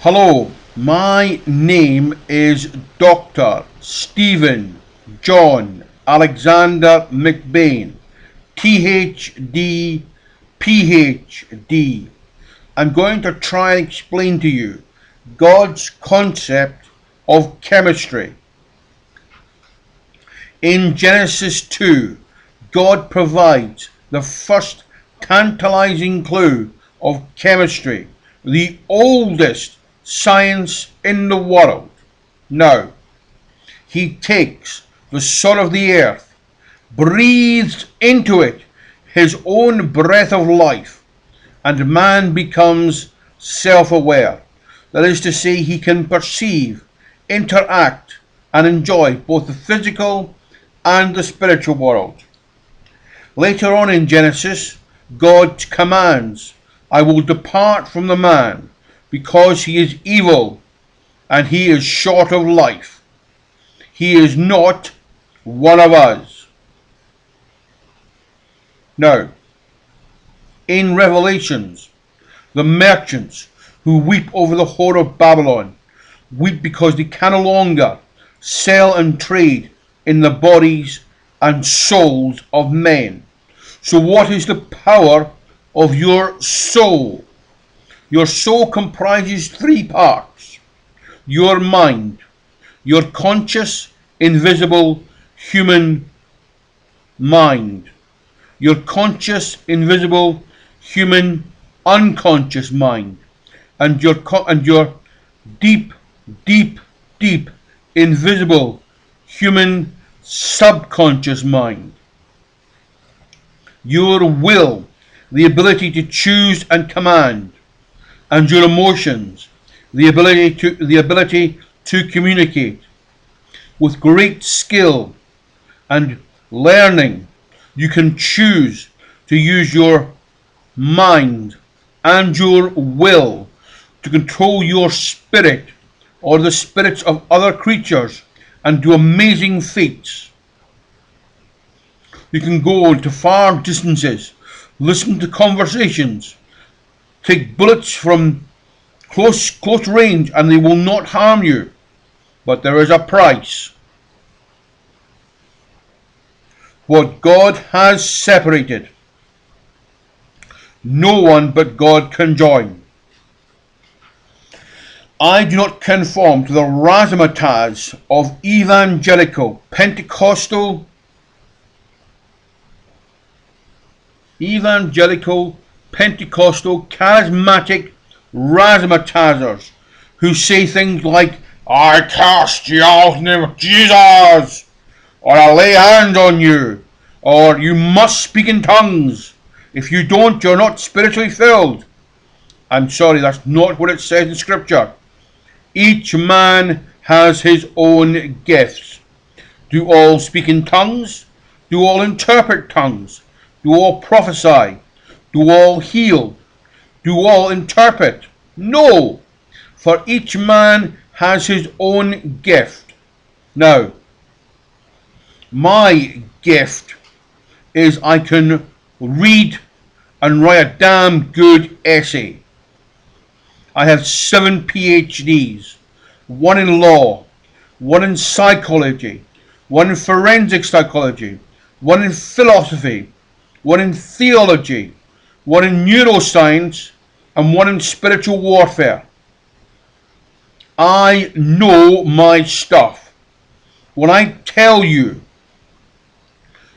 Hello, my name is Dr. Stephen John Alexander McBain, PhD, PhD. I'm going to try and explain to you God's concept of chemistry. In Genesis 2, God provides the first tantalizing clue of chemistry, the oldest science in the world. Now, he takes the soul of the earth, breathes into it his own breath of life, and man becomes self-aware. That is to say, he can perceive, interact, and enjoy both the physical and the spiritual world. Later on in Genesis, God commands, I will depart from the man because he is evil and he is short of life. He is not one of us. Now, in Revelations, the merchants who weep over the whore of Babylon weep because they can no longer sell and trade in the bodies and souls of men. So what is the power of your soul? Your soul comprises three parts: your mind, your conscious, invisible, human mind, your conscious, invisible, human, unconscious mind, and your deep, deep, deep, invisible, human, subconscious mind. Your will, the ability to choose and command, and your emotions, the ability to communicate. With great skill and learning, you can choose to use your mind and your will to control your spirit or the spirits of other creatures and do amazing feats. You can go to far distances, listen to conversations, take bullets from close range, and they will not harm you. But there is a price. What God has separated, no one but God can join. I do not conform to the razzmatazz of evangelical, Pentecostal, charismatic razzmatazzers who say things like, I cast you out in the name of Jesus, or I lay hands on you, or you must speak in tongues. If you don't, you're not spiritually filled. I'm sorry, that's not what it says in Scripture. Each man has his own gifts. Do all speak in tongues? Do all interpret tongues? Do all prophesy? Do all heal? Do all interpret? No, for each man has his own gift. Now, my gift is I can read and write a damn good essay. I have 7 PhDs, one in law, one in psychology, one in forensic psychology, one in philosophy, one in theology, one in neuroscience, and one in spiritual warfare. I know my stuff. When I tell you,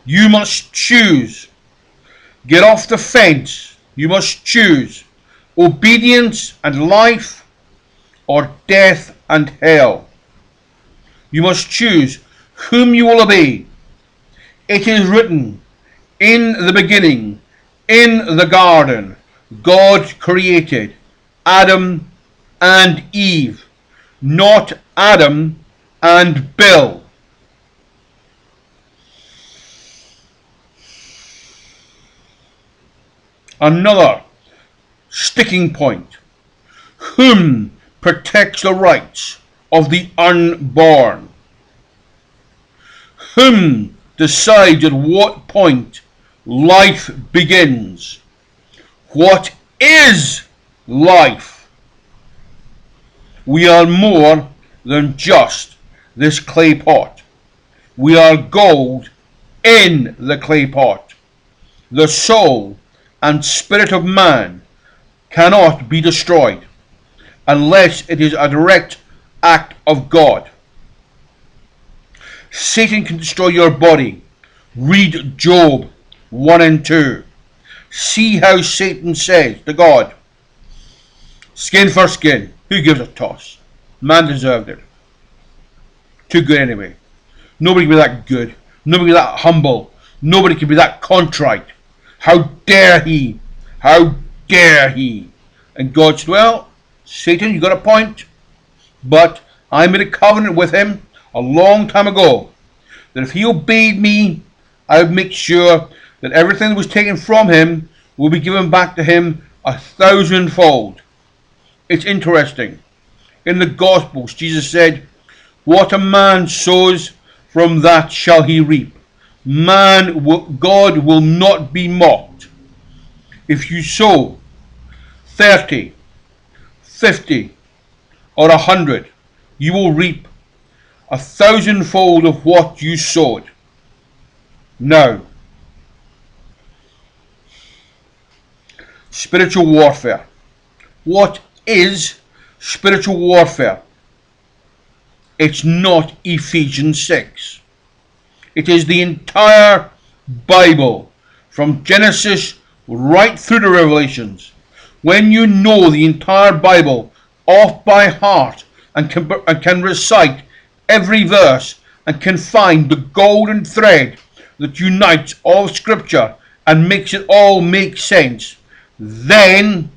you must choose. Get off the fence. You must choose obedience and life, or death and hell. You must choose whom you will obey. It is written, in the beginning, in the garden, God created Adam and Eve, not Adam and Bill. Another sticking point. Whom protects the rights of the unborn? Whom decides at what point life begins? What is life? We are more than just this clay pot. We are gold in the clay pot. The soul and spirit of man cannot be destroyed unless it is a direct act of God. Satan can destroy your body. Read Job 1 and 2. See how Satan says to God, skin for skin, who gives a toss? Man deserved it. Too good anyway. Nobody can be that good. Nobody can be that humble. Nobody can be that contrite. How dare he? How dare he? And God said, well, Satan, you got a point. But I made a covenant with him a long time ago that if he obeyed me, I would make sure that everything that was taken from him will be given back to him 1,000-fold. It's interesting. In the Gospels, Jesus said, what a man sows, from that shall he reap. God will not be mocked. If you sow 30, 50, or 100, you will reap 1,000-fold of what you sowed. Now, spiritual warfare. What is spiritual warfare? It's not Ephesians 6. It is the entire Bible, from Genesis right through to Revelations. When you know the entire Bible off by heart and can recite every verse and can find the golden thread that unites all Scripture and makes it all make sense, then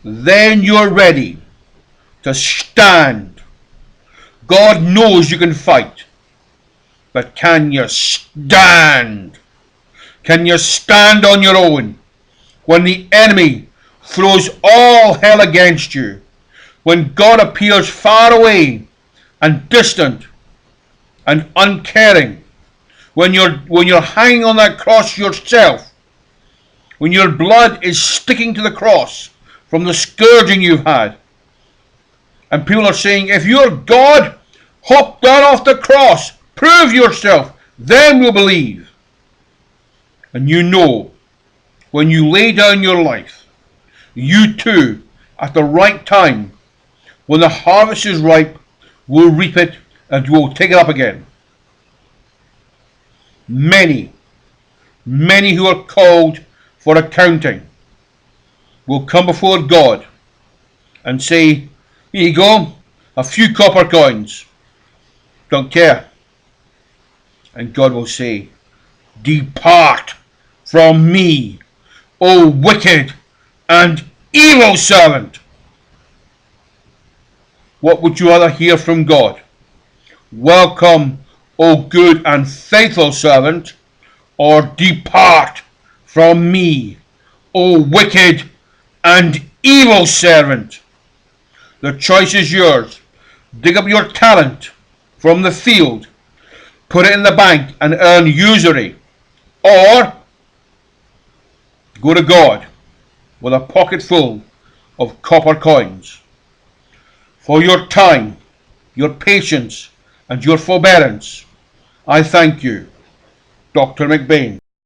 you're ready to stand. God knows you can fight, but can you stand? Can you stand on your own when the enemy throws all hell against you? When God appears far away and distant and uncaring? When you're hanging on that cross yourself? When your blood is sticking to the cross from the scourging you've had? And people are saying, if you're God, hop down off the cross, prove yourself, then we'll believe. And you know, when you lay down your life, you too, at the right time, when the harvest is ripe, will reap it and will take it up again. Many who are called for accounting will come before God and say, here you go, a few copper coins. Don't care. And God will say, depart from me, O wicked and evil servant. What would you rather hear from God? Welcome, O good and faithful servant, or depart from me, O wicked and evil servant? The choice is yours. Dig up your talent from the field, put it in the bank and earn usury, or go to God with a pocket full of copper coins. For your time, your patience, and your forbearance, I thank you, Dr. McBain.